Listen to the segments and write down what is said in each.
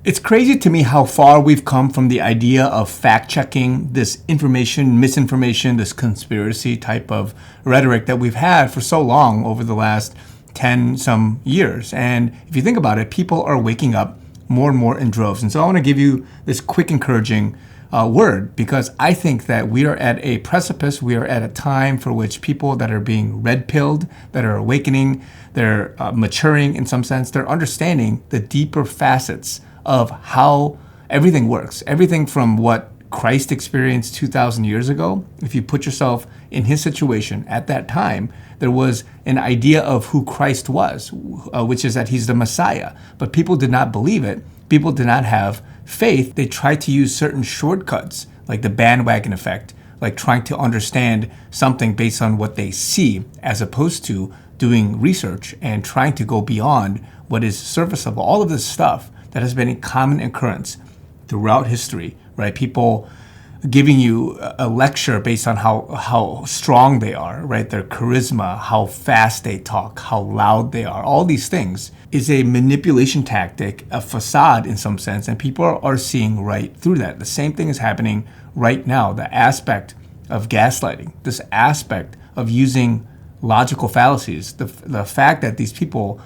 It's crazy to me how far we've come from the idea of fact checking this information, misinformation, this conspiracy type of rhetoric that we've had for so long over the last 10 some years. And if you think about it, people are waking up more and more in droves. And so I want to give you this quick encouraging word, because I think that we are at a precipice. We are at a time for which people that are being red pilled, that are awakening, they're maturing in some sense, they're understanding the deeper facets of how everything works. Everything from what Christ experienced 2,000 years ago. If you put yourself in his situation at that time, there was an idea of who Christ was, which is that he's the Messiah. But people did not believe it. People did not have faith. They tried to use certain shortcuts, like the bandwagon effect, like trying to understand something based on what they see, as opposed to doing research and trying to go beyond what is surface level. All of this stuff that has been a common occurrence throughout history, right? People giving you a lecture based on how strong they are, right? Their charisma, how fast they talk, how loud they are. All these things is a manipulation tactic, a facade in some sense, and people are seeing right through that. The same thing is happening right now. The aspect of gaslighting, this aspect of using logical fallacies, the fact that these people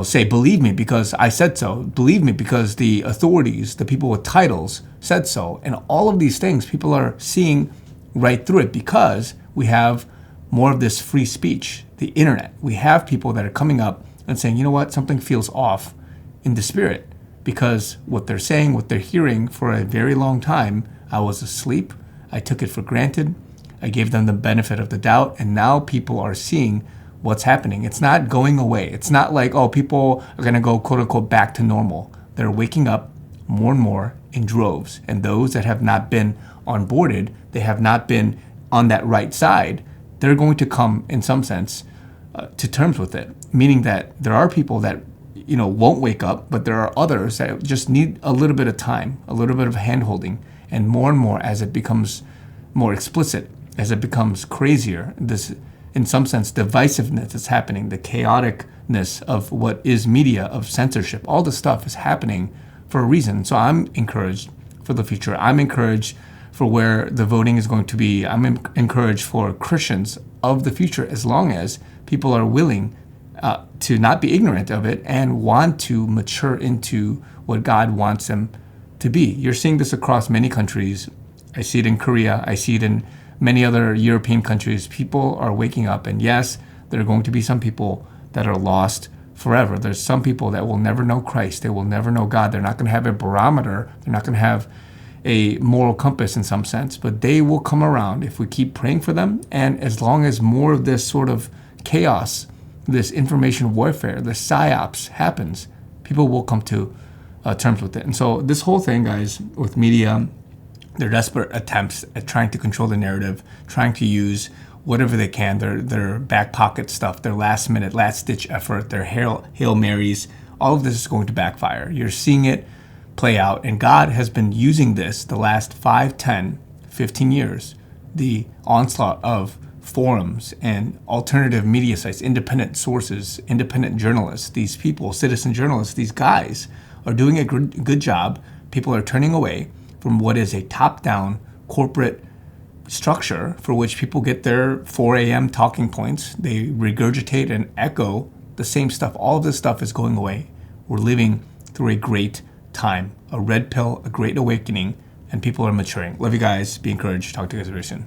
say, believe me because I said so. Believe me because the authorities, the people with titles said so. And all of these things, people are seeing right through it because we have more of this free speech, the internet. We have people that are coming up and saying, you know what, something feels off in the spirit, because what they're saying, what they're hearing for a very long time, I was asleep. I took it for granted. I gave them the benefit of the doubt. And now people are seeing what's happening. It's not going away. It's not like, oh, people are going to go, quote unquote, back to normal. They're waking up more and more in droves. And those that have not been onboarded, they have not been on that right side, they're going to come, in some sense, to terms with it. Meaning that there are people that, won't wake up, but there are others that just need a little bit of time, a little bit of hand-holding. And more as it becomes more explicit, as it becomes crazier, this, in some sense, divisiveness is happening, the chaoticness of what is media, of censorship, all this stuff is happening for a reason. So I'm encouraged for the future. I'm encouraged for where the voting is going to be. I'm encouraged for Christians of the future, as long as people are willing to not be ignorant of it and want to mature into what God wants them to be. You're seeing this across many countries. I see it in Korea. I see it in many other European countries. People are waking up, and yes, there are going to be some people that are lost forever. There's some people that will never know Christ. They will never know God. They're not going to have a barometer. They're not going to have a moral compass in some sense, but they will come around if we keep praying for them. And as long as more of this sort of chaos, this information warfare, the psyops happens, people will come to terms with it. And so this whole thing, guys, with media, their desperate attempts at trying to control the narrative, trying to use whatever they can, their back pocket stuff, their last minute, last ditch effort, their Hail Marys, all of this is going to backfire. You're seeing it play out. And God has been using this the last 5, 10, 15 years, the onslaught of forums and alternative media sites, independent sources, independent journalists, these people, citizen journalists, these guys are doing a good job. People are turning away from what is a top-down corporate structure for which people get their 4 a.m. talking points. They regurgitate and echo the same stuff. All of this stuff is going away. We're living through a great time, a red pill, a great awakening, and people are maturing. Love you guys. Be encouraged. Talk to you guys very soon.